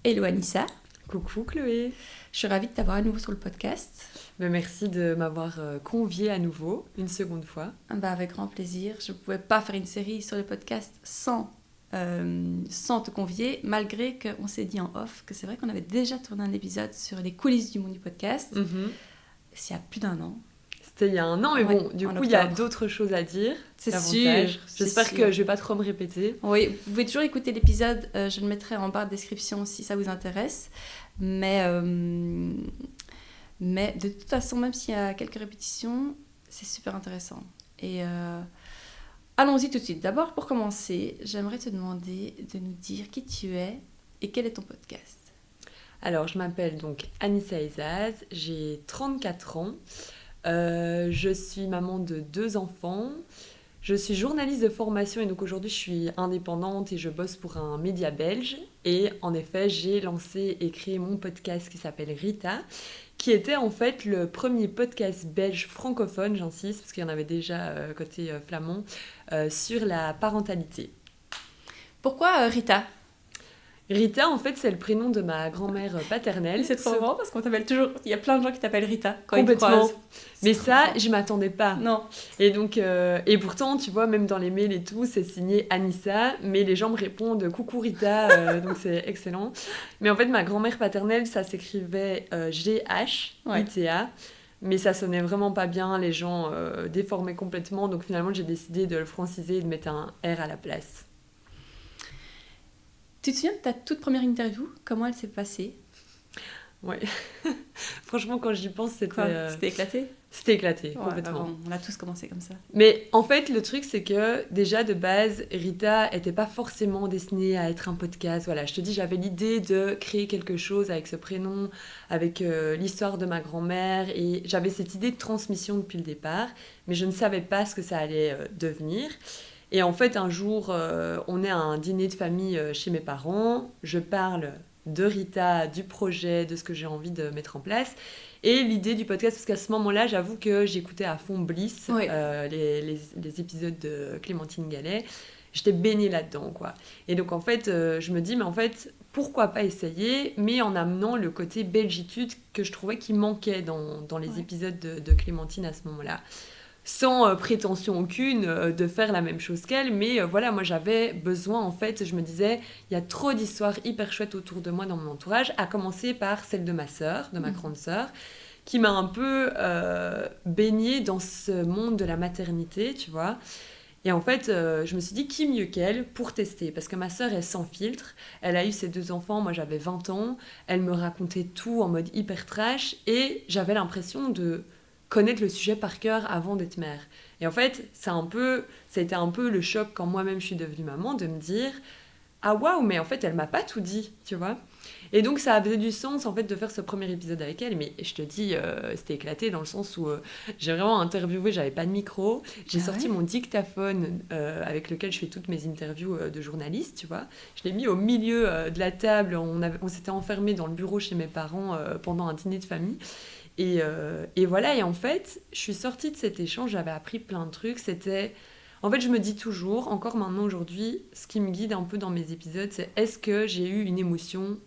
Hello Anissa. Coucou Chloé. Je suis ravie de t'avoir à nouveau sur le podcast. Merci de m'avoir conviée à nouveau, une seconde fois. Avec grand plaisir. Je ne pouvais pas faire une série sur le podcast sans te convier, malgré qu'on s'est dit en off que c'est vrai qu'on avait déjà tourné un épisode sur les coulisses du monde du podcast. C'est il y a plus d'1 an. C'était il y a 1 an, mais Ouais, bon, du coup, il y a d'autres choses à dire. C'est davantage. sûr. J'espère que je vais pas trop me répéter. Oui, vous pouvez toujours écouter l'épisode. Je le mettrai en barre de description si ça vous intéresse. Mais de toute façon, même s'il y a quelques répétitions, c'est super intéressant. Et allons-y tout de suite. D'abord, pour commencer, j'aimerais te demander de nous dire qui tu es et quel est ton podcast. Alors, je m'appelle donc Anissa Ezaz, j'ai 34 ans. Je suis maman de 2 enfants. Je suis journaliste de formation et donc aujourd'hui je suis indépendante et je bosse pour un média belge. Et en effet, j'ai lancé et créé mon podcast qui s'appelle Rita, qui était en fait le premier podcast belge francophone, j'insiste, parce qu'il y en avait déjà côté flamand, sur la parentalité. Pourquoi Rita ? Rita, en fait, c'est le prénom de ma grand-mère paternelle. C'est trop marrant parce qu'on t'appelle toujours... Il y a plein de gens qui t'appellent Rita quand complètement. ils te croisent. Mais ça, je m'attendais pas. Non. Et donc, et pourtant, tu vois, même dans les mails et tout, c'est signé Anissa, mais les gens me répondent coucou Rita, donc c'est excellent. Mais en fait, ma grand-mère paternelle, ça s'écrivait G-H-I-T-A. Mais ça sonnait vraiment pas bien, les gens déformaient complètement, donc finalement j'ai décidé de le franciser et de mettre un R à la place. Tu te souviens de ta toute première interview ? Comment elle s'est passée ? Ouais. Franchement, quand j'y pense, C'était éclaté ? C'était éclaté, complètement. Bon, on a tous commencé comme ça. Mais en fait, le truc, c'est que déjà de base, Rita était pas forcément destinée à être un podcast. Voilà, je te dis, j'avais l'idée de créer quelque chose avec ce prénom, avec l'histoire de ma grand-mère, et j'avais cette idée de transmission depuis le départ, mais je ne savais pas ce que ça allait devenir. Et en fait, un jour, on est à un dîner de famille chez mes parents, je parle de Rita, du projet, de ce que j'ai envie de mettre en place, et l'idée du podcast, parce qu'à ce moment-là, j'avoue que j'écoutais à fond Bliss, oui. les épisodes de Clémentine Gallet, j'étais baignée là-dedans, quoi. Et donc, en fait, je me dis, mais en fait, pourquoi pas essayer, mais en amenant le côté belgitude que je trouvais qui manquait dans les épisodes de Clémentine à ce moment-là. Sans prétention aucune de faire la même chose qu'elle, mais voilà, moi j'avais besoin, en fait, je me disais, il y a trop d'histoires hyper chouettes autour de moi dans mon entourage, à commencer par celle de ma sœur, de ma grande sœur, qui m'a un peu baignée dans ce monde de la maternité, tu vois. Et en fait, je me suis dit, qui mieux qu'elle pour tester ? Parce que ma sœur est sans filtre, elle a eu ses 2 enfants, moi j'avais 20 ans, elle me racontait tout en mode hyper trash, et j'avais l'impression de connaître le sujet par cœur avant d'être mère. Et en fait, ça a été un peu le choc quand moi-même je suis devenue maman, de me dire « Ah waouh, mais en fait, elle m'a pas tout dit, tu vois ?» Et donc, ça avait du sens, en fait, de faire ce premier épisode avec elle. Mais je te dis, c'était éclaté dans le sens où j'ai vraiment interviewé, j'avais pas de micro. J'ai sorti mon dictaphone avec lequel je fais toutes mes interviews de journalistes, tu vois. Je l'ai mis au milieu de la table. On s'était enfermés dans le bureau chez mes parents pendant un dîner de famille. Et voilà, et en fait, je suis sortie de cet échange, j'avais appris plein de trucs, En fait, je me dis toujours, encore maintenant aujourd'hui, ce qui me guide un peu dans mes épisodes, c'est est-ce que j'ai eu une émotion ?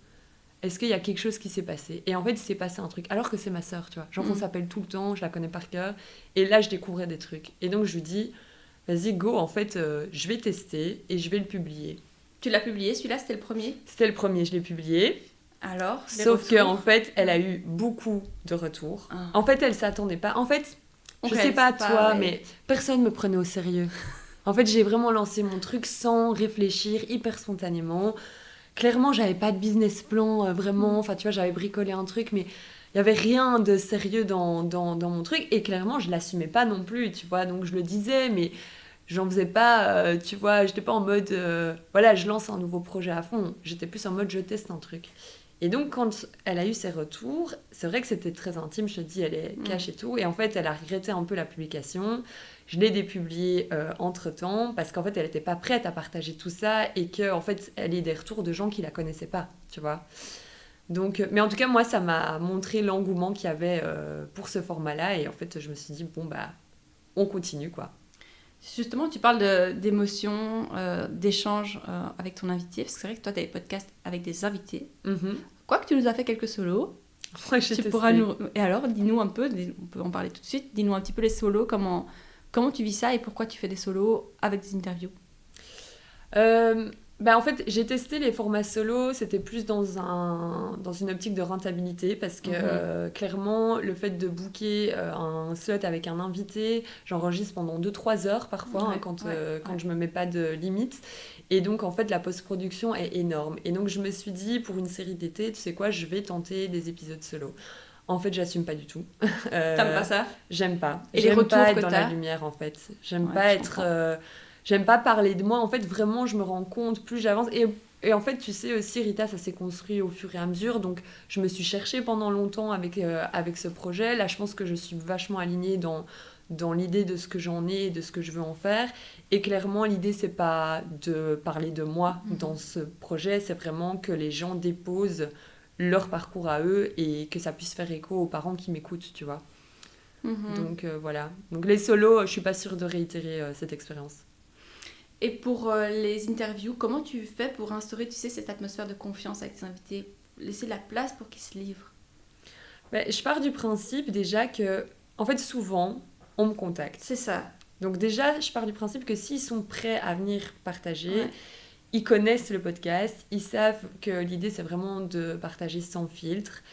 Est-ce qu'il y a quelque chose qui s'est passé ? Et en fait, il s'est passé un truc, alors que c'est ma sœur, tu vois. Genre, on s'appelle tout le temps, je la connais par cœur, et là, je découvrais des trucs. Et donc, je lui dis, vas-y, go, en fait, je vais tester et je vais le publier. Tu l'as publié, celui-là, c'était le premier ? C'était le premier, je l'ai publié. Alors, sauf qu'en fait, elle a eu beaucoup de retours. En fait, elle s'attendait pas. En fait, je sais pas toi, mais personne me prenait au sérieux. En fait, j'ai vraiment lancé mon truc sans réfléchir, hyper spontanément. Clairement, j'avais pas de business plan, vraiment. Enfin, tu vois, j'avais bricolé un truc, mais il y avait rien de sérieux dans mon truc. Et clairement, je l'assumais pas non plus, tu vois. Donc, je le disais, mais j'en faisais pas, tu vois. J'étais pas en mode, voilà, je lance un nouveau projet à fond. J'étais plus en mode, je teste un truc. Et donc, quand elle a eu ses retours, c'est vrai que c'était très intime, je te dis, elle est cash et tout. Et en fait, elle a regretté un peu la publication. Je l'ai dépubliée entre-temps, parce qu'en fait, elle n'était pas prête à partager tout ça et qu'en fait, elle ait des retours de gens qui ne la connaissaient pas, tu vois. Donc, mais en tout cas, moi, ça m'a montré l'engouement qu'il y avait pour ce format-là. Et en fait, je me suis dit, bon, bah, on continue, quoi. Justement, tu parles d'émotions, d'échanges avec ton invité, parce que c'est vrai que toi, tu as des podcasts avec des invités. Quoique tu nous as fait quelques solos. Ouais, j'ai testé. Et alors, dis-nous un peu, on peut en parler tout de suite, dis-nous un petit peu les solos, comment tu vis ça et pourquoi tu fais des solos avec des interviews. En fait, j'ai testé les formats solo, c'était plus dans une optique de rentabilité parce que clairement, le fait de booker un slot avec un invité, j'enregistre pendant 2-3 heures parfois quand je me mets pas de limite. Et donc, en fait, la post-production est énorme. Et donc, je me suis dit, pour une série d'été, tu sais quoi, je vais tenter des épisodes solo. En fait, j'assume pas du tout. T'aimes pas ça ? J'aime pas. Et J'aime les retours pas être que dans t'as ? la lumière, en fait. J'aime pas être... J'aime pas parler de moi. En fait, vraiment, je me rends compte plus j'avance. Et en fait, tu sais aussi, Rita, ça s'est construit au fur et à mesure. Donc, je me suis cherchée pendant longtemps avec ce projet. Là, je pense que je suis vachement alignée dans l'idée de ce que j'en ai et de ce que je veux en faire. Et clairement, l'idée, c'est pas de parler de moi dans ce projet. C'est vraiment que les gens déposent leur parcours à eux et que ça puisse faire écho aux parents qui m'écoutent, tu vois. Donc, voilà. Donc, les solos, je suis pas sûre de réitérer cette expérience. Et pour les interviews, comment tu fais pour instaurer, tu sais, cette atmosphère de confiance avec tes invités, laisser la place pour qu'ils se livrent ? Je pars du principe déjà que, en fait, souvent, on me contacte. C'est ça. Donc déjà, je pars du principe que s'ils sont prêts à venir partager, ils connaissent le podcast, ils savent que l'idée, c'est vraiment de partager sans filtre.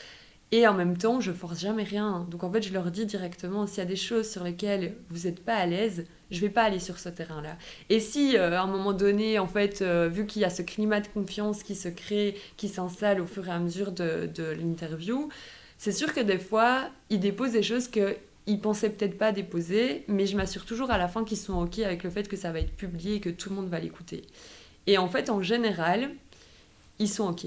Et en même temps, je force jamais rien. Donc en fait, je leur dis directement, s'il y a des choses sur lesquelles vous n'êtes pas à l'aise, je vais pas aller sur ce terrain-là. Et si, à un moment donné, en fait, vu qu'il y a ce climat de confiance qui se crée, qui s'installe au fur et à mesure de l'interview, c'est sûr que des fois, ils déposent des choses qu'ils pensaient peut-être pas déposer, mais je m'assure toujours à la fin qu'ils sont OK avec le fait que ça va être publié et que tout le monde va l'écouter. Et en fait, en général, ils sont OK.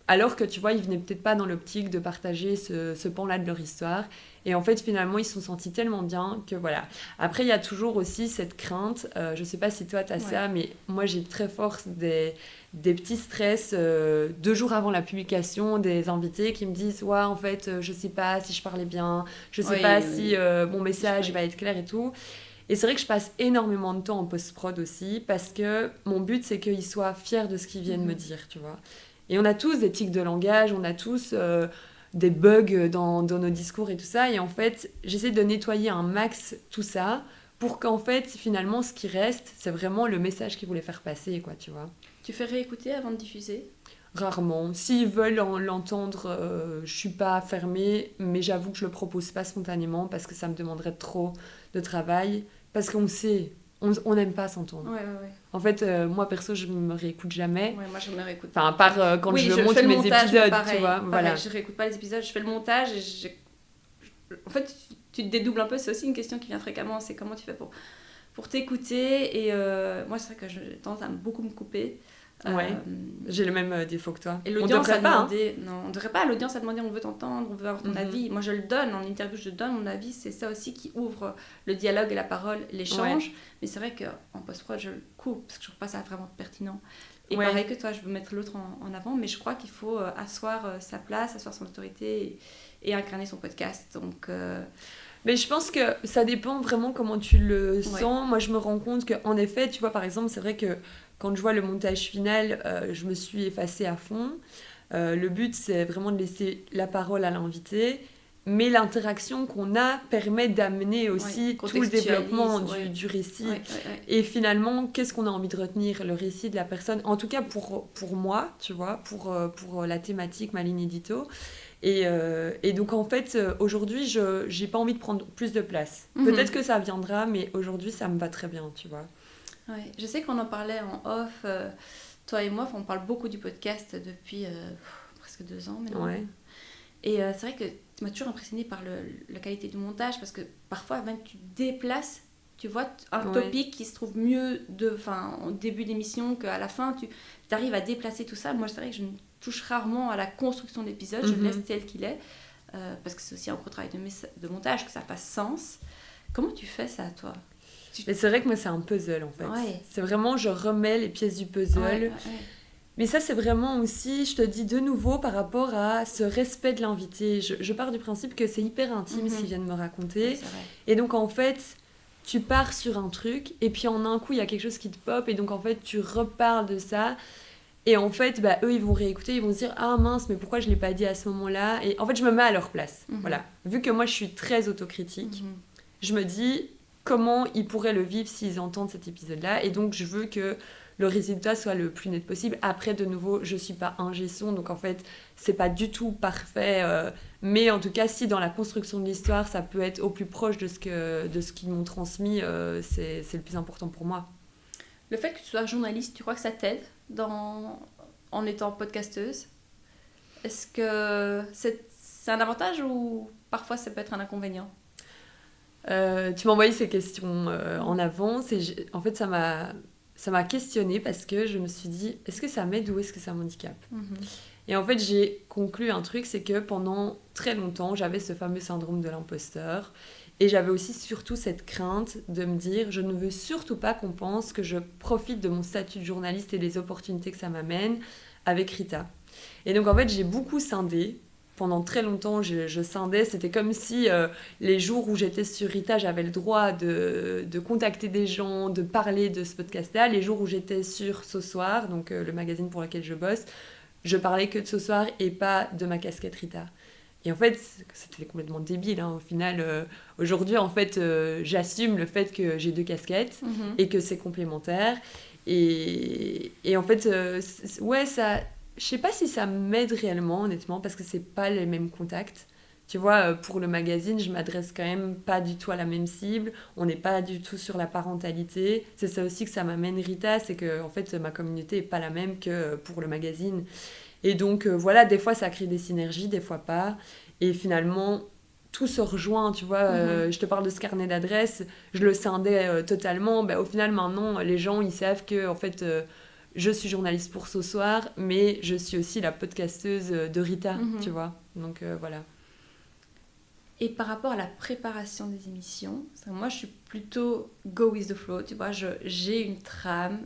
Alors que, tu vois, ils venaient peut-être pas dans l'optique de partager ce pan-là de leur histoire. Et en fait, finalement, ils se sont sentis tellement bien que voilà. Après, il y a toujours aussi cette crainte. Je sais pas si toi, tu as ça, mais moi, j'ai très fort des petits stress 2 jours avant la publication, des invités qui me disent « Ouais, en fait, je sais pas si je parlais bien. Je sais pas si mon message va être clair et tout. » Et c'est vrai que je passe énormément de temps en post-prod aussi parce que mon but, c'est qu'ils soient fiers de ce qu'ils viennent me dire, tu vois. Et on a tous des tics de langage, on a tous des bugs dans nos discours et tout ça. Et en fait, j'essaie de nettoyer un max tout ça pour qu'en fait, finalement, ce qui reste, c'est vraiment le message qu'ils voulaient faire passer, quoi, tu vois. Tu fais réécouter avant de diffuser ? Rarement. S'ils veulent l'entendre, je suis pas fermée, mais j'avoue que je le propose pas spontanément parce que ça me demanderait trop de travail. Parce qu'on sait... On n'aime pas s'entendre. Ouais. En fait, moi, perso, je me réécoute jamais. Ouais, moi, je me réécoute. Enfin, à part quand je monte mes montage, épisodes, pareil, tu vois. Pareil, voilà. je réécoute pas les épisodes, je fais le montage et en fait, tu te dédoubles un peu. C'est aussi une question qui vient fréquemment, c'est comment tu fais pour t'écouter. Et moi, c'est vrai que j'ai tendance à beaucoup me couper. Ouais, j'ai le même défaut que toi. Et l'audience a demandé... Hein. Non, on devrait pas. L'audience a demandé, on veut t'entendre, on veut avoir ton avis. Moi, je le donne. En interview, je donne mon avis. C'est ça aussi qui ouvre le dialogue et la parole, l'échange. Mais c'est vrai qu'en post-prod, je le coupe parce que je trouve pas ça vraiment pertinent. Et pareil que toi, je veux mettre l'autre en avant. Mais je crois qu'il faut asseoir sa place, asseoir son autorité et incarner son podcast. Donc... Mais je pense que ça dépend vraiment comment tu le sens. Moi, je me rends compte qu'en effet, tu vois, par exemple, c'est vrai que quand je vois le montage final, je me suis effacée à fond. Le but, c'est vraiment de laisser la parole à l'invité. Mais l'interaction qu'on a permet d'amener aussi tout le développement du récit. Et finalement, qu'est-ce qu'on a envie de retenir ? Le récit de la personne. En tout cas, pour moi, tu vois, pour la thématique, ma ligne édito. Et donc, en fait, aujourd'hui, je n'ai pas envie de prendre plus de place. Peut-être que ça viendra, mais aujourd'hui, ça me va très bien, tu vois. Ouais. Je sais qu'on en parlait en off, toi et moi, on parle beaucoup du podcast depuis presque 2 ans maintenant. Ouais. Et c'est vrai que tu m'as toujours impressionnée par la qualité du montage, parce que parfois, même tu déplaces, tu vois, un topic qui se trouve mieux au début d'émission qu'à la fin, tu arrives à déplacer tout ça. Moi, c'est vrai que je touche rarement à la construction de l'épisode, je le laisse tel qu'il est, parce que c'est aussi un gros travail de montage, que ça fasse sens. Comment tu fais ça, toi ? Mais c'est vrai que moi, c'est un puzzle, en fait. Ouais. C'est vraiment, je remets les pièces du puzzle. Mais ça, c'est vraiment aussi, je te dis de nouveau, par rapport à ce respect de l'invité. Je pars du principe que c'est hyper intime ce qu'ils viennent me raconter. Oui, c'est vrai. Et donc, en fait, tu pars sur un truc et puis en un coup il y a quelque chose qui te pop et donc en fait tu reparles de ça et en fait eux ils vont réécouter, ils vont se dire ah mince mais pourquoi je l'ai pas dit à ce moment-là, et en fait je me mets à leur place. Voilà, vu que moi je suis très autocritique, je me dis comment ils pourraient le vivre s'ils entendent cet épisode-là, et donc je veux que le résultat soit le plus net possible. Après, de nouveau, je suis pas ingé son, donc en fait, c'est pas du tout parfait. Mais en tout cas, si dans la construction de l'histoire, ça peut être au plus proche de ce qu'ils m'ont transmis, c'est le plus important pour moi. Le fait que tu sois journaliste, tu crois que ça t'aide en étant podcasteuse? Est-ce que c'est un avantage ou parfois ça peut être un inconvénient? Tu m'as envoyé ces questions en avance et en fait, ça m'a questionnée parce que je me suis dit, est-ce que ça m'aide ou est-ce que ça m'handicape? Et en fait, j'ai conclu un truc, c'est que pendant très longtemps, j'avais ce fameux syndrome de l'imposteur. Et j'avais aussi surtout cette crainte de me dire, je ne veux surtout pas qu'on pense que je profite de mon statut de journaliste et des opportunités que ça m'amène avec Rita. Et donc en fait, j'ai beaucoup scindé. Pendant très longtemps, je scindais. C'était comme si les jours où j'étais sur Rita, j'avais le droit de contacter des gens, de parler de ce podcast-là. Les jours où j'étais sur Ce Soir, donc le magazine pour lequel je bosse, je parlais que de Ce Soir et pas de ma casquette Rita. Et en fait, c'était complètement débile. Au final, aujourd'hui, en fait, j'assume le fait que j'ai 2 casquettes et que c'est complémentaire. Et en fait, ouais, ça... Je sais pas si ça m'aide réellement, honnêtement, parce que c'est pas les mêmes contacts. Tu vois, pour le magazine, je m'adresse quand même pas du tout à la même cible. On n'est pas du tout sur la parentalité. C'est ça aussi que ça m'amène Rita, c'est que en fait, ma communauté est pas la même que pour le magazine. Et donc, voilà, des fois, ça crée des synergies, des fois pas. Et finalement, tout se rejoint, tu vois. Je te parle de ce carnet d'adresses, je le scindais totalement. Au final, maintenant, les gens, ils savent que, en fait... je suis journaliste pour Ce Soir, mais je suis aussi la podcasteuse de Rita, tu vois. Donc voilà. Et par rapport à la préparation des émissions, moi je suis plutôt go with the flow, tu vois. J'ai une trame,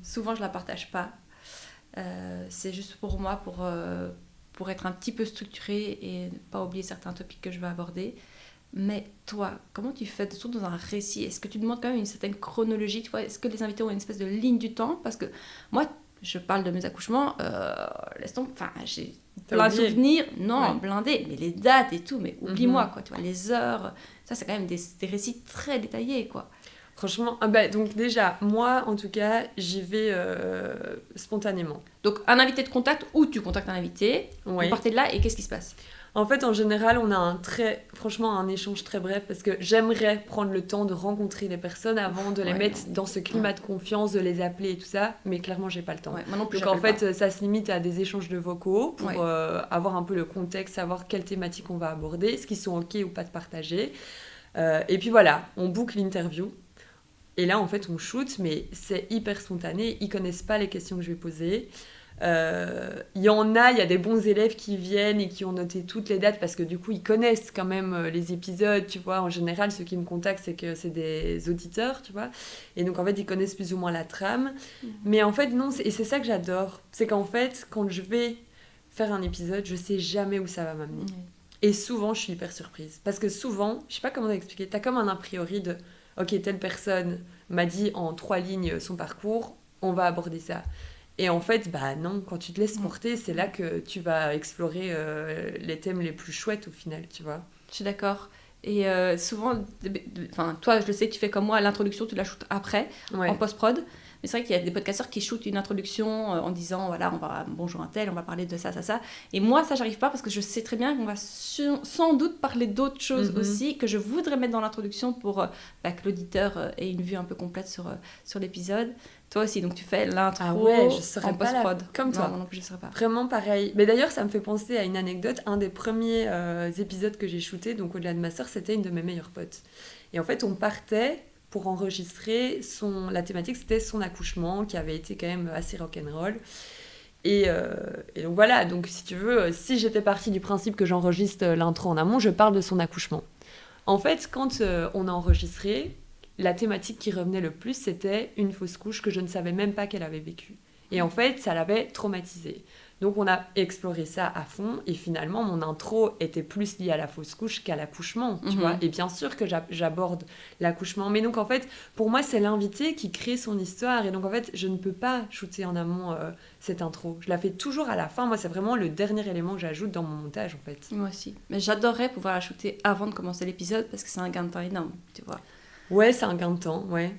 souvent je la partage pas. C'est juste pour moi, pour être un petit peu structurée et ne pas oublier certains topics que je vais aborder. Mais toi, comment tu fais, surtout dans un récit? Est-ce que tu demandes quand même une certaine chronologie, tu vois? Est-ce que les invités ont une espèce de ligne du temps? Parce que moi, je parle de mes accouchements, laisse tomber, enfin, j'ai plein de souvenirs, non, blindés, mais les dates et tout, mais oublie-moi, quoi, tu vois, les heures, ça, c'est quand même des récits très détaillés, quoi. Franchement, donc déjà, moi, en tout cas, j'y vais spontanément. Donc, un invité de contact, ou tu contactes un invité, vous partez de là, et qu'est-ce qui se passe? En fait, en général, on a franchement un échange très bref parce que j'aimerais prendre le temps de rencontrer les personnes avant de les mettre dans ce climat de confiance, de les appeler et tout ça, mais clairement, j'ai pas le temps. Moi non plus, donc en fait, ça se limite à des échanges de vocaux pour avoir un peu le contexte, savoir quelle thématique on va aborder, ce qui sont ok ou pas de partager. Et puis voilà, on book l'interview. Et là, en fait, on shoot, mais c'est hyper spontané. Ils connaissent pas les questions que je vais poser. Il y a des bons élèves qui viennent et qui ont noté toutes les dates parce que du coup ils connaissent quand même les épisodes, tu vois. En général, ceux qui me contactent, c'est que c'est des auditeurs, tu vois, et donc en fait ils connaissent plus ou moins la trame. Mais en fait non, et c'est ça que j'adore, c'est qu'en fait quand je vais faire un épisode, je sais jamais où ça va m'amener. Et souvent je suis hyper surprise parce que souvent, je sais pas comment t'expliquer, t'as comme un a priori de ok, telle personne m'a dit en 3 lignes son parcours, on va aborder ça. Et en fait, non, quand tu te laisses porter, c'est là que tu vas explorer les thèmes les plus chouettes au final, tu vois. Je suis d'accord. Et souvent, toi, je le sais, tu fais comme moi, l'introduction, tu la shootes après, en post-prod. Mais c'est vrai qu'il y a des podcasteurs qui shootent une introduction en disant, voilà, bonjour un tel, on va parler de ça, ça, ça. Et moi, ça, j'arrive pas parce que je sais très bien qu'on va sans doute parler d'autres choses aussi que je voudrais mettre dans l'introduction pour que l'auditeur ait une vue un peu complète sur l'épisode. Toi aussi, donc tu fais l'intro en post-prod. Comme toi. Non, non plus, je ne serais pas. Vraiment pareil. Mais d'ailleurs, ça me fait penser à une anecdote. Un des premiers épisodes que j'ai shooté, donc au-delà de ma sœur, c'était une de mes meilleures potes. Et en fait, on partait pour enregistrer la thématique, c'était son accouchement, qui avait été quand même assez rock'n'roll. Et donc voilà, donc si tu veux, si j'étais partie du principe que j'enregistre l'intro en amont, je parle de son accouchement. En fait, quand on a enregistré, la thématique qui revenait le plus, c'était une fausse couche que je ne savais même pas qu'elle avait vécue. Et en fait, ça l'avait traumatisée. Donc on a exploré ça à fond et finalement mon intro était plus liée à la fausse couche qu'à l'accouchement, tu vois. Et bien sûr que j'aborde l'accouchement, mais donc en fait pour moi c'est l'invité qui crée son histoire et donc en fait je ne peux pas shooter en amont cette intro. Je la fais toujours à la fin. Moi c'est vraiment le dernier élément que j'ajoute dans mon montage en fait. Moi aussi. Mais j'adorerais pouvoir la shooter avant de commencer l'épisode parce que c'est un gain de temps énorme, tu vois. Ouais, c'est un gain de temps, ouais.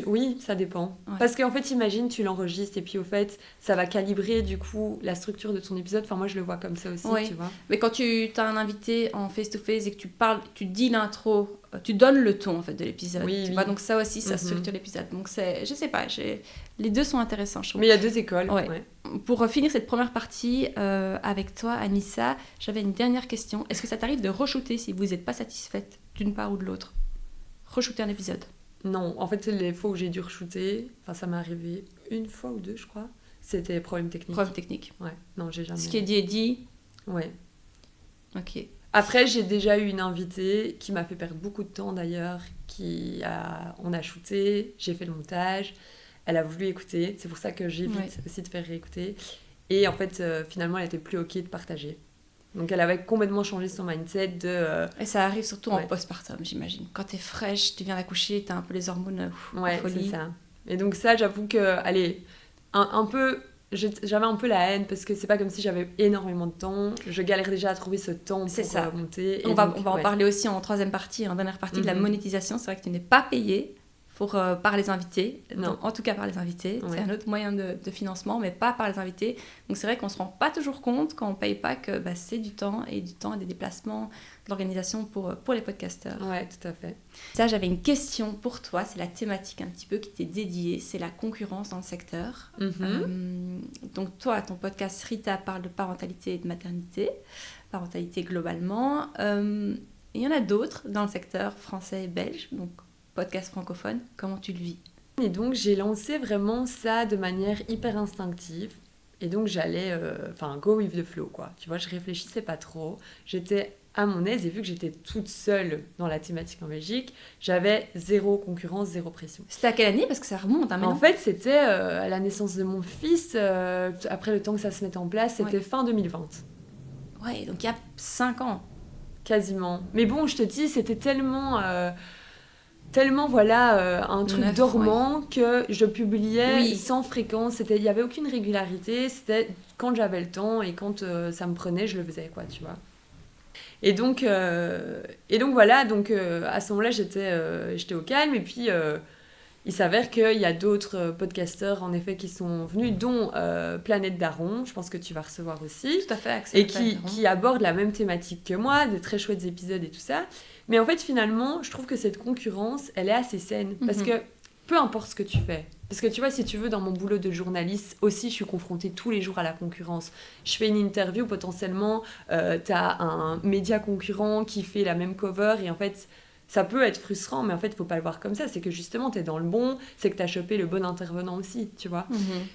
Oui, ça dépend. Ouais. Parce qu'en fait, imagine, tu l'enregistres et puis au fait, ça va calibrer du coup la structure de ton épisode. Enfin, moi, je le vois comme ça aussi, tu vois. Mais quand tu as un invité en face-to-face et que tu parles, tu dis l'intro, tu donnes le ton en fait de l'épisode. Tu vois, donc ça aussi, ça structure l'épisode. Donc je sais pas, les deux sont intéressants, je trouve. Mais il y a deux écoles. Ouais. Pour finir cette première partie avec toi, Anissa, j'avais une dernière question. Est-ce que ça t'arrive de re-shooter si vous n'êtes pas satisfaite d'une part ou de l'autre? Re-shooter un épisode? Non, en fait, les fois où j'ai dû re-shooter, enfin, ça m'est arrivé une fois ou deux, je crois. C'était problème technique. Problème technique. Ouais, non, j'ai jamais. Ce qui est dit. Ouais. Ok. Après, j'ai déjà eu une invitée qui m'a fait perdre beaucoup de temps d'ailleurs. On a shooté, j'ai fait le montage, elle a voulu écouter. C'est pour ça que j'évite aussi de faire réécouter. Et en fait, finalement, elle était plus ok de partager. Donc elle avait complètement changé son mindset de... Et ça arrive surtout en postpartum, j'imagine. Quand t'es fraîche, tu viens d'accoucher, t'as un peu les hormones en folie. C'est ça. Et donc ça, j'avoue que, allez, un peu... J'avais un peu la haine parce que c'est pas comme si j'avais énormément de temps. Je galère déjà à trouver ce temps pour monter. On va en parler aussi en troisième partie, en dernière partie de la monétisation. C'est vrai que tu n'es pas payé par les invités. Donc, en tout cas par les invités. C'est un autre moyen de financement, mais pas par les invités. Donc c'est vrai qu'on se rend pas toujours compte quand on paye pas que c'est du temps et des déplacements, de l'organisation pour les podcasteurs. Ouais, tout à fait. Ça, j'avais une question pour toi. C'est la thématique un petit peu qui t'est dédiée. C'est la concurrence dans le secteur. Donc toi, ton podcast Rita parle de parentalité et de maternité. Parentalité globalement. Il y en a d'autres dans le secteur français et belge. Donc podcast francophone, comment tu le vis? Et donc j'ai lancé vraiment ça de manière hyper instinctive et donc j'allais go with the flow quoi, tu vois, je réfléchissais pas trop, j'étais à mon aise et vu que j'étais toute seule dans la thématique en Belgique, j'avais zéro concurrence, zéro pression. C'était à quelle année? Parce que ça remonte maintenant. En fait c'était à la naissance de mon fils, après le temps que ça se mette en place, c'était fin 2020. Ouais, donc il y a 5 ans. Quasiment. Mais bon, je te dis, c'était tellement un truc dormant que je publiais sans fréquence. Il n'y avait aucune régularité. C'était quand j'avais le temps et quand ça me prenait, je le faisais, quoi, tu vois. Et donc voilà, à ce moment-là, j'étais au calme. Et puis, il s'avère qu'il y a d'autres podcasteurs, en effet, qui sont venus, dont Planète Daron, je pense que tu vas recevoir aussi. Tout à fait, et qui abordent la même thématique que moi, des très chouettes épisodes et tout ça. Mais en fait, finalement, je trouve que cette concurrence, elle est assez saine. Parce que peu importe ce que tu fais. Parce que tu vois, si tu veux, dans mon boulot de journaliste, aussi, je suis confrontée tous les jours à la concurrence. Je fais une interview, potentiellement, t'as un média concurrent qui fait la même cover. Et en fait, ça peut être frustrant, mais en fait, il ne faut pas le voir comme ça. C'est que justement, t'es dans le bon, c'est que t'as chopé le bon intervenant aussi, tu vois.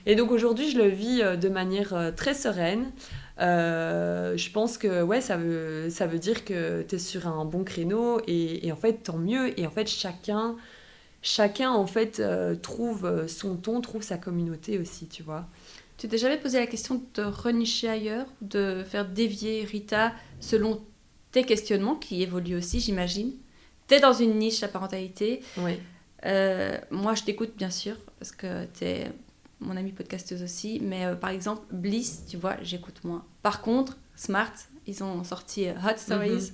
Et donc aujourd'hui, je le vis de manière très sereine. Je pense que ça veut dire que tu es sur un bon créneau et en fait tant mieux et en fait chacun en fait trouve son ton, trouve sa communauté aussi, tu vois. Tu t'es jamais posé la question de te renicher ailleurs, de faire dévier Rita selon tes questionnements qui évoluent aussi, j'imagine? T'es dans une niche, la parentalité. Oui. Moi je t'écoute bien sûr parce que t'es mon amie podcasteuse aussi, mais par exemple, Bliss, tu vois, j'écoute moins. Par contre, Smart, ils ont sorti Hot Stories,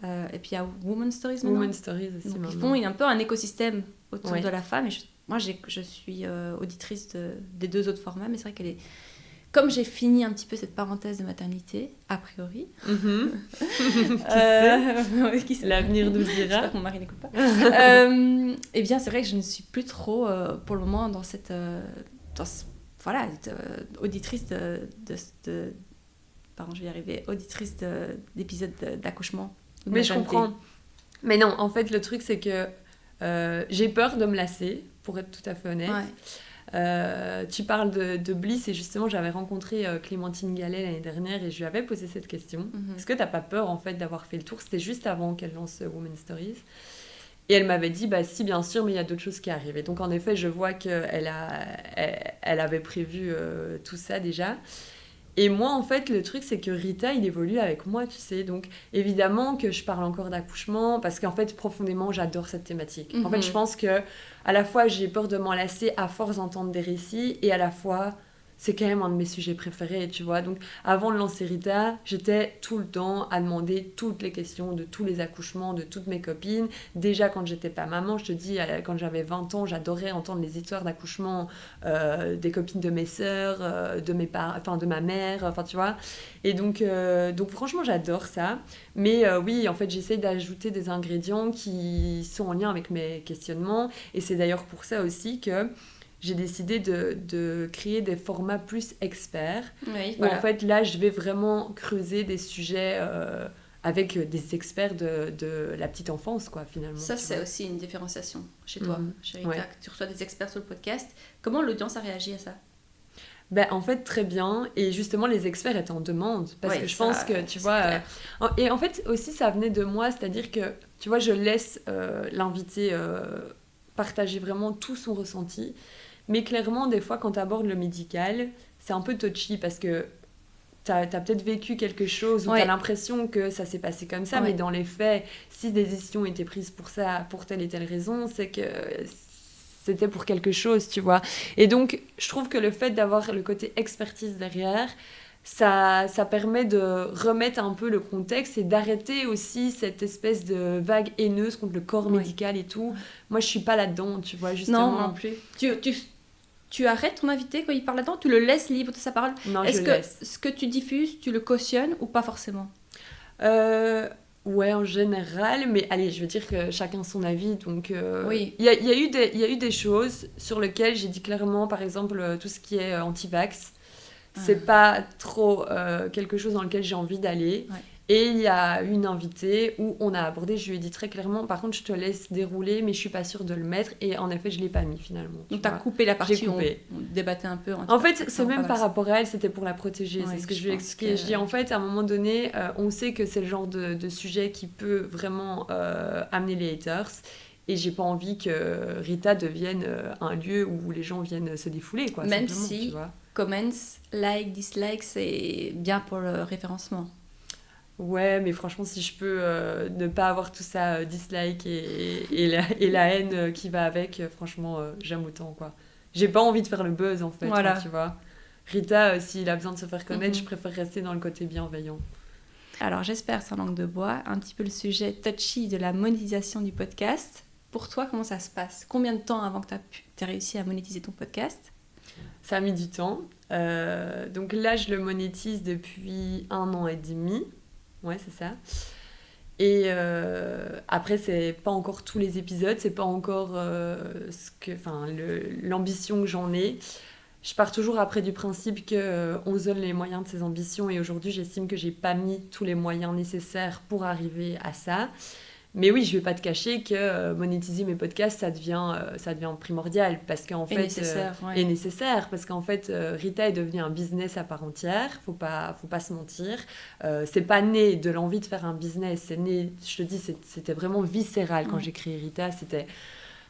et puis il y a Woman Stories maintenant. Woman Stories aussi. Donc, ils font un peu un écosystème autour de la femme, et moi, je suis auditrice des deux autres formats, mais c'est vrai qu'elle est... Comme j'ai fini un petit peu cette parenthèse de maternité, a priori... Qui sait l'avenir nous dira. J'espère que mon mari n'écoute pas. Eh bien, c'est vrai que je ne suis plus trop, pour le moment, dans cette... auditrice pardon, je vais y arriver, auditrice d'épisodes d'accouchement. Mais je comprends. Mais non, en fait, le truc, c'est que j'ai peur de me lasser, pour être tout à fait honnête. Tu parles de Bliss, et justement, j'avais rencontré Clémentine Gallet l'année dernière, et je lui avais posé cette question. Est-ce que t'as pas peur, en fait, d'avoir fait le tour? C'était juste avant qu'elle lance Women Stories. Et elle m'avait dit, si, bien sûr, mais il y a d'autres choses qui arrivent. Et donc, en effet, je vois qu'elle avait prévu tout ça déjà. Et moi, en fait, le truc, c'est que Rita, il évolue avec moi, tu sais. Donc, évidemment que je parle encore d'accouchement, parce qu'en fait, profondément, j'adore cette thématique. En fait, je pense que à la fois, j'ai peur de m'en lasser à force d'entendre des récits, et à la fois, c'est quand même un de mes sujets préférés, tu vois. Donc, avant de lancer Rita, j'étais tout le temps à demander toutes les questions de tous les accouchements de toutes mes copines. Déjà, quand j'étais pas maman, je te dis, quand j'avais 20 ans, j'adorais entendre les histoires d'accouchement des copines de mes sœurs, de mes enfin de ma mère, enfin tu vois. Et donc franchement, j'adore ça. Mais oui, en fait, j'essaie d'ajouter des ingrédients qui sont en lien avec mes questionnements. Et c'est d'ailleurs pour ça aussi que j'ai décidé de créer des formats plus experts. Oui, où voilà. en fait, là, je vais vraiment creuser des sujets avec des experts de la petite enfance, quoi, finalement. Ça, tu c'est vois. aussi une différenciation chez toi, chez Rita, Ouais. que tu reçois des experts sur le podcast. Comment l'audience a réagi à ça? Ben, en fait, très bien. Et justement, les experts étaient en demande. Parce Ouais, que je ça, pense que, tu c'est vois... clair. Et en fait, aussi, ça venait de moi. C'est-à-dire que, tu vois, je laisse l'invité partager vraiment tout son ressenti. Mais clairement, des fois, quand tu abordes le médical, c'est un peu touchy parce que t'as peut-être vécu quelque chose ou Ouais. t'as l'impression que ça s'est passé comme ça, Ouais. mais dans les faits, si des décisions étaient prises pour ça, pour telle et telle raison, c'est que c'était pour quelque chose, tu vois. Et donc, je trouve que le fait d'avoir le côté expertise derrière, ça permet de remettre un peu le contexte et d'arrêter aussi cette espèce de vague haineuse contre le corps Ouais. médical et tout. Moi, je suis pas là-dedans, tu vois, justement. Non, non plus. Tu arrêtes ton invité quand il parle là-dedans? Tu le laisses libre de sa parole? Non, Est-ce je que laisse. ce que tu diffuses, tu le cautionnes ou pas forcément? Ouais, en général, mais allez, je veux dire que chacun son avis, donc Oui. il y a eu des choses sur lesquelles j'ai dit clairement, par exemple, tout ce qui est anti-vax, c'est pas trop quelque chose dans lequel j'ai envie d'aller. Ouais. Et il y a une invitée où on a abordé, je lui ai dit très clairement, par contre, je te laisse dérouler, mais je suis pas sûre de le mettre, et en effet, je l'ai pas mis finalement. Donc, tu as vois. coupé la partie J'ai coupé. où on débattait un peu. En fait, c'est même par rapport à elle, c'était pour la protéger. Ouais, c'est ce que je je lui ai pense expliqué. que- Je dis en fait, à un moment donné, on sait que c'est le genre de sujet qui peut vraiment amener les haters. Et j'ai pas envie que Rita devienne un lieu où les gens viennent se défouler, quoi. Même simplement, si- tu vois. Comments, like, dislike, c'est bien pour le référencement. Ouais, mais franchement, si je peux ne pas avoir tout ça, dislike et la haine qui va avec, franchement, j'aime autant, quoi. J'ai pas envie de faire le buzz, en fait, Voilà. hein, tu vois. Rita, s'il a besoin de se faire connaître, Mhm. je préfère rester dans le côté bienveillant. Alors, j'espère, sans langue de bois, un petit peu le sujet touchy de la monétisation du podcast. Pour toi, comment ça se passe? Combien de temps avant que tu aies réussi à monétiser ton podcast? Ça a mis du temps. Donc là, je le monétise depuis 1 an et demi. Ouais, c'est ça. Et après, c'est pas encore tous les épisodes, c'est pas encore l'ambition que j'en ai. Je pars toujours après du principe qu'on se donne les moyens de ses ambitions, et aujourd'hui, j'estime que j'ai pas mis tous les moyens nécessaires pour arriver à ça. Mais oui, je vais pas te cacher que monétiser mes podcasts, ça devient primordial, parce qu'en fait, nécessaire, ouais. est nécessaire, parce qu'en fait, Rita est devenue un business à part entière. Faut pas se mentir. C'est pas né de l'envie de faire un business. C'est né, je te dis, c'était vraiment viscéral quand j'ai créé Rita. C'était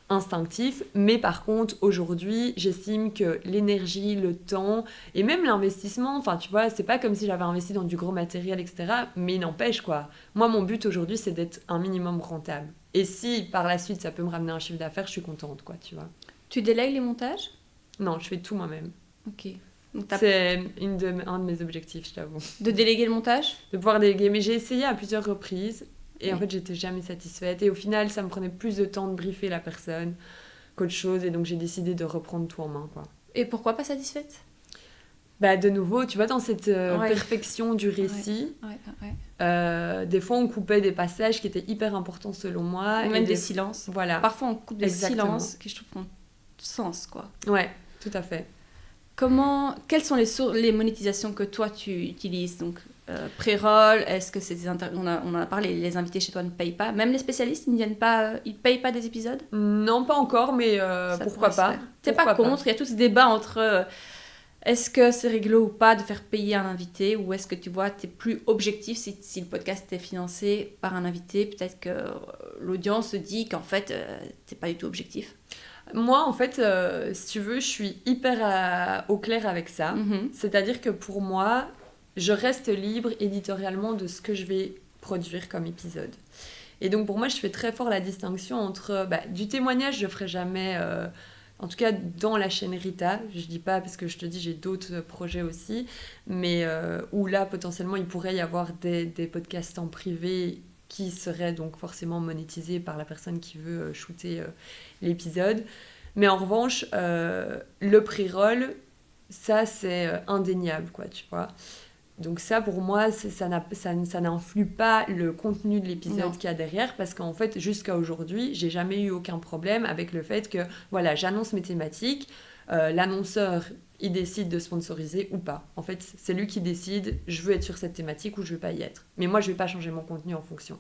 instinctif, mais par contre aujourd'hui j'estime que l'énergie, le temps et même l'investissement, enfin tu vois, c'est pas comme si j'avais investi dans du gros matériel, etc., mais il n'empêche, quoi, moi mon but aujourd'hui c'est d'être un minimum rentable, et si par la suite ça peut me ramener un chiffre d'affaires, je suis contente, quoi, tu vois. Tu délègues les montages? Non, je fais tout moi-même. Ok. Donc, C'est un de mes objectifs, je t'avoue, de déléguer le montage? de pouvoir déléguer, mais j'ai essayé à plusieurs reprises. Et Oui. en fait, j'étais jamais satisfaite. Et au final, ça me prenait plus de temps de briefer la personne qu'autre chose. Et donc, j'ai décidé de reprendre tout en main, quoi. Et pourquoi pas satisfaite? Bah, de nouveau, tu vois, dans cette Ouais. perfection du récit, des fois, on coupait des passages qui étaient hyper importants selon moi. Ou et même des silences. Voilà. Parfois, on coupe des Exactement. silences qui, je trouve, font sens, quoi. Ouais, tout à fait. Quelles sont les monétisations que toi, tu utilises? Donc, pré-roll, est-ce que c'est on en a parlé, les invités chez toi ne payent pas. Même les spécialistes, ils ne viennent pas, ils payent pas des épisodes? Non, pas encore, mais Ça pourquoi pourrait se pas. faire. T'es Pourquoi pas contre? Il y a tout ce débat entre est-ce que c'est réglo ou pas de faire payer un invité, ou est-ce que tu vois, t'es plus objectif si le podcast est financé par un invité? Peut-être que l'audience se dit qu'en fait, t'es pas du tout objectif. Moi, en fait, si tu veux, je suis hyper au clair avec ça. C'est-à-dire que pour moi, je reste libre éditorialement de ce que je vais produire comme épisode. Et donc, pour moi, je fais très fort la distinction entre... du témoignage, je ferai jamais... en tout cas, dans la chaîne Rita, je dis pas parce que je te dis, j'ai d'autres projets aussi, mais où là, potentiellement, il pourrait y avoir des podcasts en privé qui seraient donc forcément monétisés par la personne qui veut shooter l'épisode. Mais en revanche, le pré-roll, ça, c'est indéniable, quoi, tu vois. Donc ça, pour moi, ça n'influe pas le contenu de l'épisode qu'il y a derrière, parce qu'en fait, jusqu'à aujourd'hui, j'ai jamais eu aucun problème avec le fait que, voilà, j'annonce mes thématiques, l'annonceur, il décide de sponsoriser ou pas. En fait, c'est lui qui décide, je veux être sur cette thématique ou je veux pas y être. Mais moi, je vais pas changer mon contenu en fonction.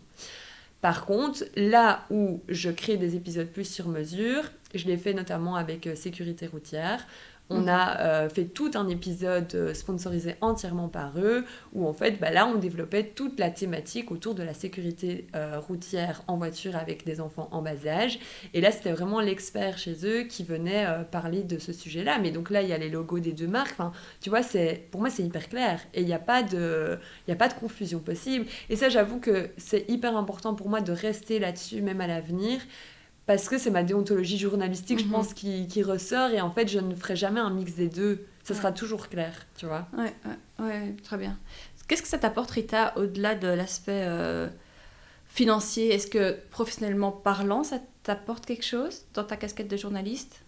Par contre, là où je crée des épisodes plus sur mesure, je l'ai fait notamment avec Sécurité routière. On a fait tout un épisode sponsorisé entièrement par eux, où en fait, là, on développait toute la thématique autour de la sécurité routière en voiture avec des enfants en bas âge. Et là, c'était vraiment l'expert chez eux qui venait parler de ce sujet-là. Mais donc là, il y a les logos des deux marques. Enfin, tu vois, pour moi, c'est hyper clair. Et il n'y a pas de confusion possible. Et ça, j'avoue que c'est hyper important pour moi de rester là-dessus, même à l'avenir. Parce que c'est ma déontologie journalistique, je pense, qui ressort. Et en fait, je ne ferai jamais un mix des deux. Ça sera toujours clair, tu vois. Ouais, très bien. Qu'est-ce que ça t'apporte, Rita, au-delà de l'aspect financier? Est-ce que, professionnellement parlant, ça t'apporte quelque chose dans ta casquette de journaliste?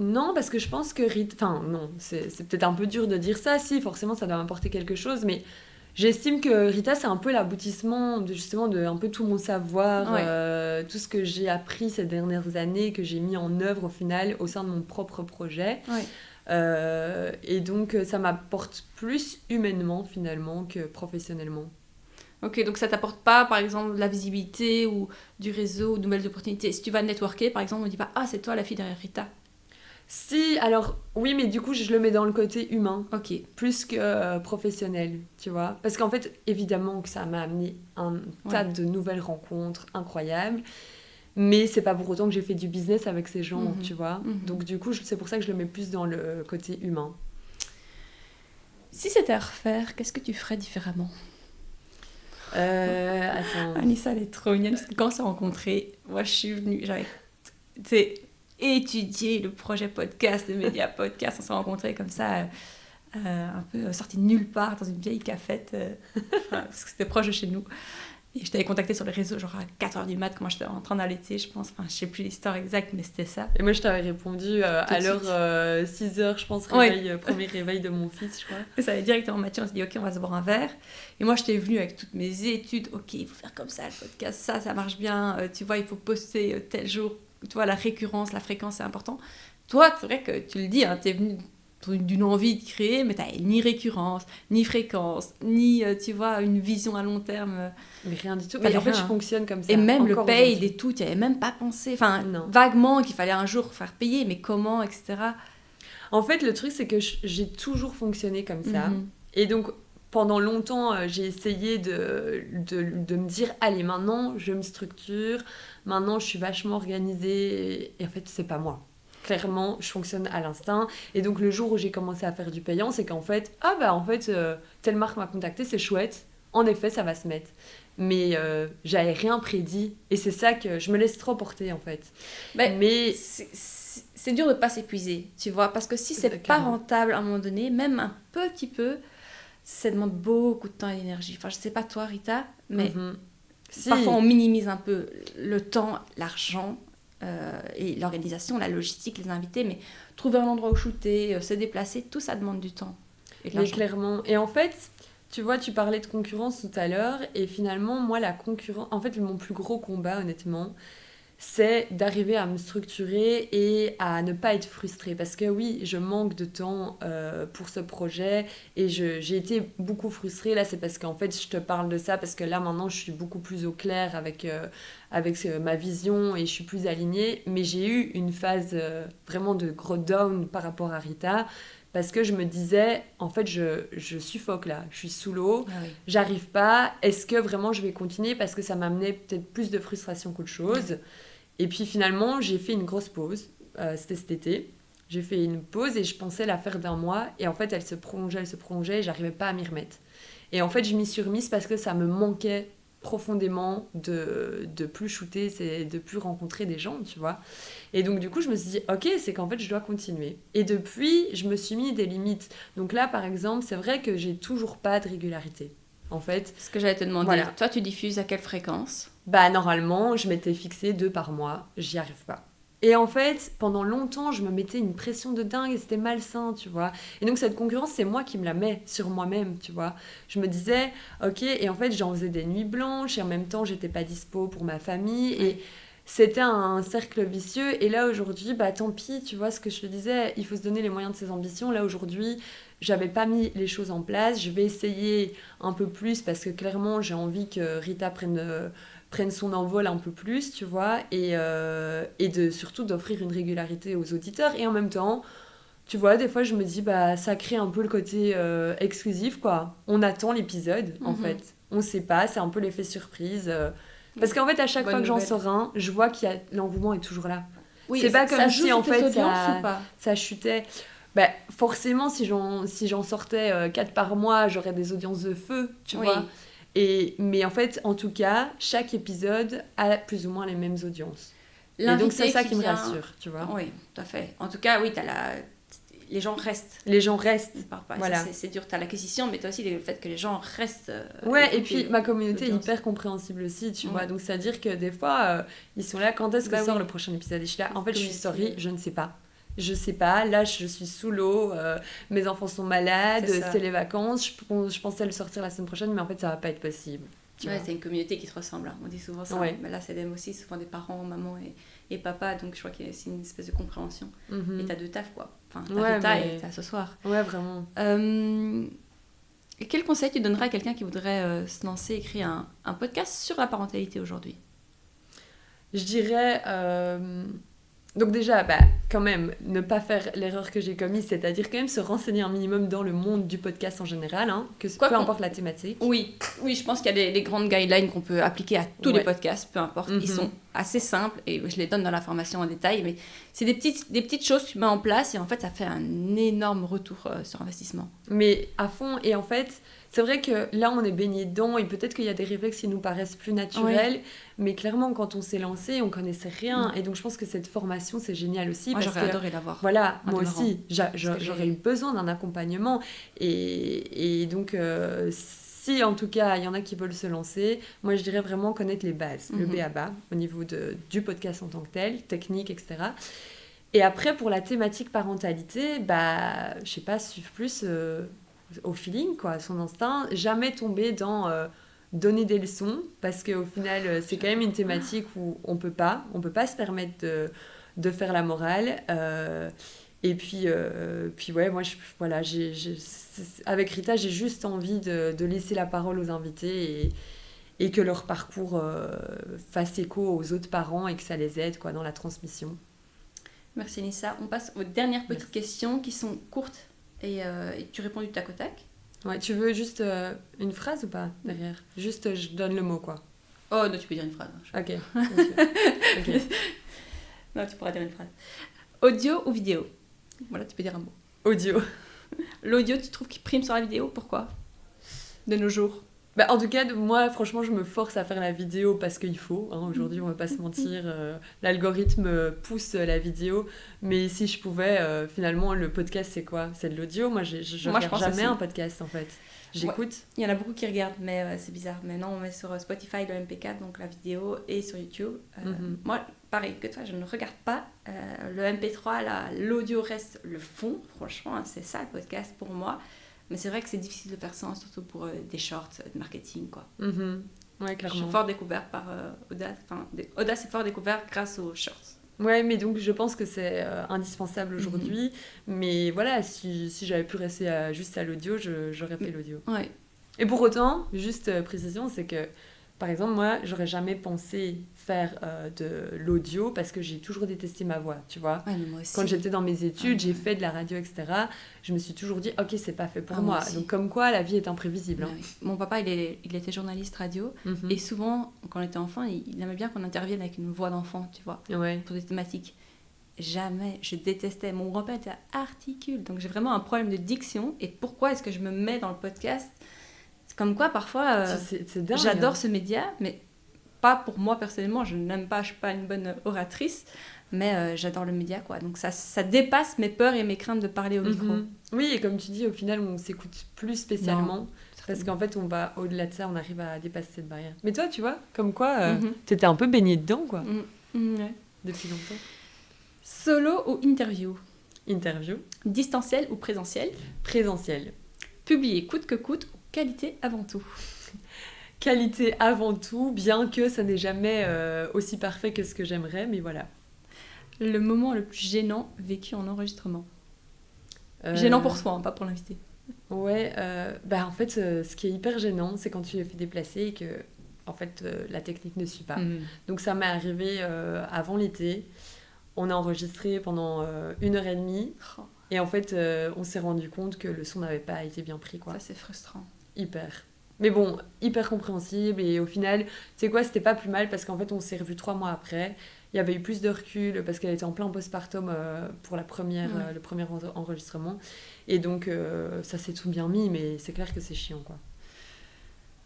Non, parce que je pense que Rita... Enfin, non, c'est peut-être un peu dur de dire ça. Si, forcément, ça doit m'apporter quelque chose. Mais j'estime que Rita, c'est un peu l'aboutissement justement de un peu tout mon savoir, tout ce que j'ai appris ces dernières années, que j'ai mis en œuvre au final au sein de mon propre projet. Et donc, ça m'apporte plus humainement finalement que professionnellement. Ok, donc ça t'apporte pas, par exemple, de la visibilité ou du réseau, de nouvelles opportunités. Si tu vas networker, par exemple, on ne dit pas « Ah, c'est toi la fille derrière Rita ». Si, alors oui, mais du coup, je le mets dans le côté humain, ok, plus que professionnel, tu vois. Parce qu'en fait, évidemment que ça m'a amené un tas de nouvelles rencontres incroyables, mais c'est pas pour autant que j'ai fait du business avec ces gens, tu vois. Donc du coup, c'est pour ça que je le mets plus dans le côté humain. Si c'était à refaire, qu'est-ce que tu ferais différemment? Attends. Anissa, elle est trop mignonne, parce que quand on s'est rencontrés, moi je suis venue, j'avais étudié le projet podcast, le média podcast, on s'est rencontrés comme ça, un peu sortis de nulle part, dans une vieille cafette, parce que c'était proche de chez nous. Et je t'avais contacté sur les réseaux, genre à 4h du mat, comment j'étais en train d'allaiter, je pense. Enfin, je sais plus l'histoire exacte, mais c'était ça. Et moi, je t'avais répondu à l'heure 6h, je pense, premier réveil de mon fils, je crois. Et ça avait directement matché, on s'est dit, ok, on va se boire un verre. Et moi, j'étais venue avec toutes mes études. Ok, il faut faire comme ça, le podcast, ça marche bien. Tu vois, il faut poster tel jour. Tu vois, la récurrence, la fréquence, c'est important. Toi, c'est vrai que tu le dis, hein, t'es venue d'une envie de créer, mais t'avais ni récurrence, ni fréquence, ni, tu vois, une vision à long terme. Mais rien du tout. Mais en fait, je fonctionne comme ça. Et même le paid et tout, tu n'y avais même pas pensé. Enfin, vaguement qu'il fallait un jour faire payer, mais comment, etc. En fait, le truc, c'est que j'ai toujours fonctionné comme ça. Et donc, pendant longtemps, j'ai essayé de me dire, allez, maintenant, je me structure. Maintenant, je suis vachement organisée. Et en fait, c'est pas moi. Clairement, je fonctionne à l'instinct. Et donc, le jour où j'ai commencé à faire du payant, c'est qu'en fait, telle marque m'a contacté, c'est chouette. En effet, ça va se mettre. Mais j'avais rien prédit. Et c'est ça que je me laisse trop porter, en fait. Mais c'est dur de ne pas s'épuiser, tu vois. Parce que si c'est pas rentable à un moment donné, même un petit peu, ça demande beaucoup de temps et d'énergie. Enfin, je sais pas toi, Rita, mais parfois on minimise un peu le temps, l'argent... et l'organisation, la logistique, les invités, mais trouver un endroit où shooter, se déplacer, tout ça demande du temps. Mais clairement. Et en fait, tu vois, tu parlais de concurrence tout à l'heure, et finalement, moi, la concurrence... En fait, mon plus gros combat, honnêtement, c'est d'arriver à me structurer et à ne pas être frustrée. Parce que oui, je manque de temps pour ce projet et j'ai été beaucoup frustrée. Là, c'est parce qu'en fait, je te parle de ça parce que là, maintenant, je suis beaucoup plus au clair avec ma vision et je suis plus alignée. Mais j'ai eu une phase vraiment de gros down par rapport à Rita parce que je me disais, en fait, je suffoque là. Je suis sous l'eau, j'arrive pas. Est-ce que vraiment je vais continuer parce que ça m'amenait peut-être plus de frustration qu'autre chose ? Et puis finalement, j'ai fait une grosse pause. C'était cet été. J'ai fait une pause et je pensais la faire d'1 mois. Et en fait, elle se prolongeait et j'arrivais pas à m'y remettre. Et en fait, je m'y suis remise parce que ça me manquait profondément de plus shooter, c'est de plus rencontrer des gens, tu vois. Et donc, du coup, je me suis dit, ok, c'est qu'en fait, je dois continuer. Et depuis, je me suis mis des limites. Donc là, par exemple, c'est vrai que j'ai toujours pas de régularité. En fait, Ce que j'allais te demander, voilà. toi, tu diffuses à quelle fréquence? Bah, normalement, je m'étais fixé 2 par mois. J'y arrive pas. Et en fait, pendant longtemps, je me mettais une pression de dingue et c'était malsain, tu vois. Et donc, cette concurrence, c'est moi qui me la mets sur moi-même, tu vois. Je me disais, ok, et en fait, j'en faisais des nuits blanches et en même temps, j'étais pas dispo pour ma famille. Et c'était un cercle vicieux. Et là, aujourd'hui, bah tant pis, tu vois, ce que je te disais, il faut se donner les moyens de ses ambitions. Là, aujourd'hui, j'avais pas mis les choses en place. Je vais essayer un peu plus parce que clairement, j'ai envie que Rita prenne son envol un peu plus, tu vois, et surtout d'offrir une régularité aux auditeurs. Et en même temps, tu vois, des fois, je me dis, bah, ça crée un peu le côté exclusif, quoi. On attend l'épisode, en fait. On sait pas, c'est un peu l'effet surprise. Parce qu'en fait, à chaque fois que j'en sors un, je vois qu'il y a l'engouement est toujours là. Oui, c'est pas comme si, en fait, ça ça chutait. Bah, forcément, si j'en sortais 4 par mois, j'aurais des audiences de feu, tu vois. Mais en fait, en tout cas, chaque épisode a plus ou moins les mêmes audiences. Et donc, c'est ça qui me rassure, tu vois. Oui, tout à fait. En tout cas, oui, les gens restent. Les gens restent. Ils partent pas. Voilà. Ça, c'est dur. Tu as l'acquisition, mais tu as aussi le fait que les gens restent. Ouais, et puis ma communauté est hyper compréhensible aussi, tu vois. Donc, c'est-à-dire que des fois, ils sont là, quand est-ce que sort le prochain épisode? Et je suis là, en fait, je suis sorry, je ne sais pas. Je sais pas, là je suis sous l'eau, mes enfants sont malades, c'est les vacances, je pensais le sortir la semaine prochaine, mais en fait ça va pas être possible. Ouais, c'est une communauté qui te ressemble, hein. On dit souvent ça. Ouais. Mais là, c'est aussi souvent des parents, maman et papa, donc je crois qu'il y a aussi une espèce de compréhension. Et t'as 2 tafs, quoi. Enfin, t'as Rita et t'as ce soir. Ouais, vraiment. Et quel conseil tu donnerais à quelqu'un qui voudrait se lancer, écrire un podcast sur la parentalité aujourd'hui? Je dirais... Donc déjà, bah, quand même, ne pas faire l'erreur que j'ai commise, c'est-à-dire quand même se renseigner un minimum dans le monde du podcast en général, hein, peu importe la thématique. Oui, je pense qu'il y a des grandes guidelines qu'on peut appliquer à tous les podcasts, peu importe. Ils sont assez simples et je les donne dans la formation en détail, mais c'est des petites choses que tu mets en place et en fait, ça fait un énorme retour sur investissement. Mais à fond, et en fait... C'est vrai que là, on est baigné dedans et peut-être qu'il y a des réflexes qui nous paraissent plus naturels, mais clairement, quand on s'est lancé, on connaissait rien. Et donc, je pense que cette formation, c'est génial aussi. Moi, j'aurais adoré l'avoir. Voilà, moi aussi, j'aurais eu besoin d'un accompagnement. Et donc, si en tout cas, il y en a qui veulent se lancer, moi, je dirais vraiment connaître les bases, le b.a.-ba, au niveau du podcast en tant que tel, technique, etc. Et après, pour la thématique parentalité, bah, je sais pas, suivre plus... au feeling, quoi, son instinct, jamais tomber dans donner des leçons, parce qu'au final, c'est quand même une thématique où on peut pas se permettre de faire la morale. Et puis ouais, moi, avec Rita, j'ai juste envie de laisser la parole aux invités et que leur parcours fasse écho aux autres parents et que ça les aide, quoi, dans la transmission. Merci Nissa. On passe aux dernières petites questions qui sont courtes. Et tu réponds du tac au tac. Ouais, tu veux juste une phrase ou pas derrière? Juste, je donne le mot, quoi. Oh, non, tu peux dire une phrase. Ok. Non, tu pourras dire une phrase. Audio ou vidéo? Voilà, tu peux dire un mot. Audio. L'audio, tu trouves qu'il prime sur la vidéo? Pourquoi? De nos jours. Bah, en tout cas, moi, franchement, je me force à faire la vidéo parce qu'il faut. Hein, aujourd'hui, on va pas se mentir, l'algorithme pousse la vidéo. Mais si je pouvais, finalement, le podcast, c'est quoi? C'est de l'audio. Moi, je regarde jamais un podcast, en fait. J'écoute. Ouais. Il y en a beaucoup qui regardent, mais c'est bizarre. Maintenant, on met sur Spotify le MP4, donc la vidéo, et sur YouTube. Moi, pareil que toi, je ne regarde pas. Le MP3, l'audio reste le fond. Franchement, c'est ça le podcast pour moi. Mais c'est vrai que c'est difficile de faire ça, surtout pour des shorts de marketing, quoi. Ouais, clairement. Je suis fort découvert par Audace. Enfin, Audace est fort découvert grâce aux shorts. Ouais, mais donc je pense que c'est indispensable aujourd'hui. Mais voilà, si j'avais pu rester juste à l'audio, j'aurais fait l'audio. Ouais. Et pour autant, juste précision, c'est que par exemple, moi, j'aurais jamais pensé faire de l'audio parce que j'ai toujours détesté ma voix, tu vois. Ouais, mais moi aussi. Quand j'étais dans mes études, j'ai Ouais. fait de la radio, etc. Je me suis toujours dit, ok, c'est pas fait pour Moi moi. aussi. Donc, comme quoi, la vie est imprévisible. Ouais, Hein. oui. Mon papa, il était journaliste radio. Mhm. Et souvent, quand on était enfant, il aimait bien qu'on intervienne avec une voix d'enfant, tu vois, Ouais. pour des thématiques. Jamais, je détestais. Mon grand-père était articule, donc j'ai vraiment un problème de diction. Et pourquoi est-ce que je me mets dans le podcast? C'est comme quoi, parfois, C'est dingue. j'adore hein. ce média, mais pas pour moi personnellement. Je n'aime pas, je suis pas une bonne oratrice, mais j'adore le média, quoi. Donc ça dépasse mes peurs et mes craintes de parler au micro. Mhm. Oui, et comme tu dis, au final, on s'écoute plus spécialement. Non. Parce qu'en fait, on va au-delà de ça, on arrive à dépasser cette barrière. Mais toi, tu vois, comme quoi, Mhm. t'étais un peu baigné dedans, quoi, Ouais. depuis longtemps. Solo ou interview? Interview, Distanciel ou présentiel? présentiel. Publier coûte que coûte ou qualité avant tout? Qualité avant tout, bien que ça n'est jamais aussi parfait que ce que j'aimerais, mais voilà. Le moment le plus gênant vécu en enregistrement? Euh, Gênant pour soi, hein, pas pour l'invité. Ouais, en fait, ce qui est hyper gênant, c'est quand tu les fais déplacer et que, en fait, la technique ne suit pas. Donc ça m'est arrivé avant l'été. On a enregistré pendant 1h30 Oh, et en fait, on s'est rendu compte que le son n'avait pas été bien pris, quoi. ça, c'est frustrant. Hyper. Mais bon, hyper compréhensible et au final, tu sais quoi, c'était pas plus mal parce qu'en fait, on s'est revus 3 mois après. Il y avait eu plus de recul parce qu'elle était en plein postpartum pour le premier enregistrement. Et donc, ça s'est tout bien mis, mais c'est clair que c'est chiant, quoi.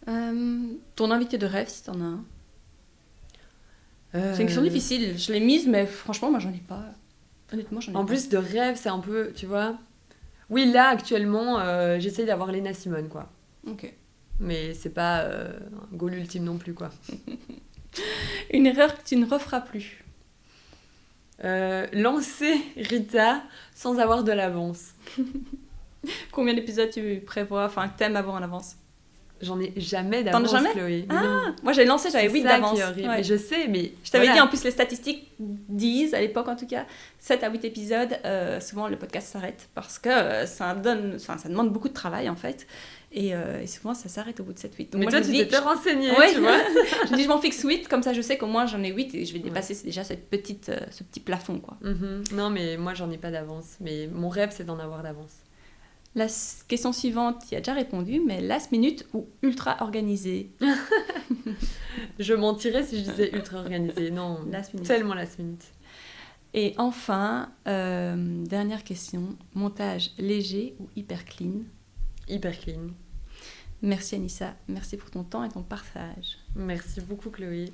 Ton invité de rêve, si t'en as un? Euh, C'est une question difficile. Je l'ai mise, mais franchement, moi, j'en ai pas. Honnêtement, j'en ai En pas. plus, de rêve, c'est un peu, tu vois... Oui, là, actuellement, j'essaye d'avoir Léna Simone, quoi. Ok. Mais c'est pas un goal ultime non plus, quoi. Une erreur que tu ne referas plus? Lancer Rita sans avoir de l'avance. Combien d'épisodes tu prévois, enfin, que t'aimes avoir en avance? J'en ai jamais T'en as d'avance, jamais Chloé. Ah, Non. moi, j'avais lancé, j'avais C'est 8 ça d'avance. qui est horrible. Ouais. Mais je sais, mais... Je t'avais voilà. dit, en plus, les statistiques disent, à l'époque en tout cas, 7 à 8 épisodes, souvent le podcast s'arrête parce que ça demande beaucoup de travail en fait. Et souvent ça s'arrête au bout de 7-8. Donc Mais moi, toi, je tu me dis, t'étais renseignée, Ouais. tu vois. je me dis, je m'en fixe 8, comme ça je sais qu'au moins j'en ai 8 et je vais dépasser déjà ce petit plafond, quoi. Mhm. Non, mais moi, j'en ai pas d'avance. Mais mon rêve, c'est d'en avoir d'avance. La question suivante, il y a déjà répondu, mais last minute ou ultra organisé? Je mentirais si je disais ultra organisé. Non, Last minute. tellement last minute. Et enfin, dernière question, montage léger ou hyper clean? Hyper clean. Merci Anissa, merci pour ton temps et ton partage. Merci beaucoup, Chloé.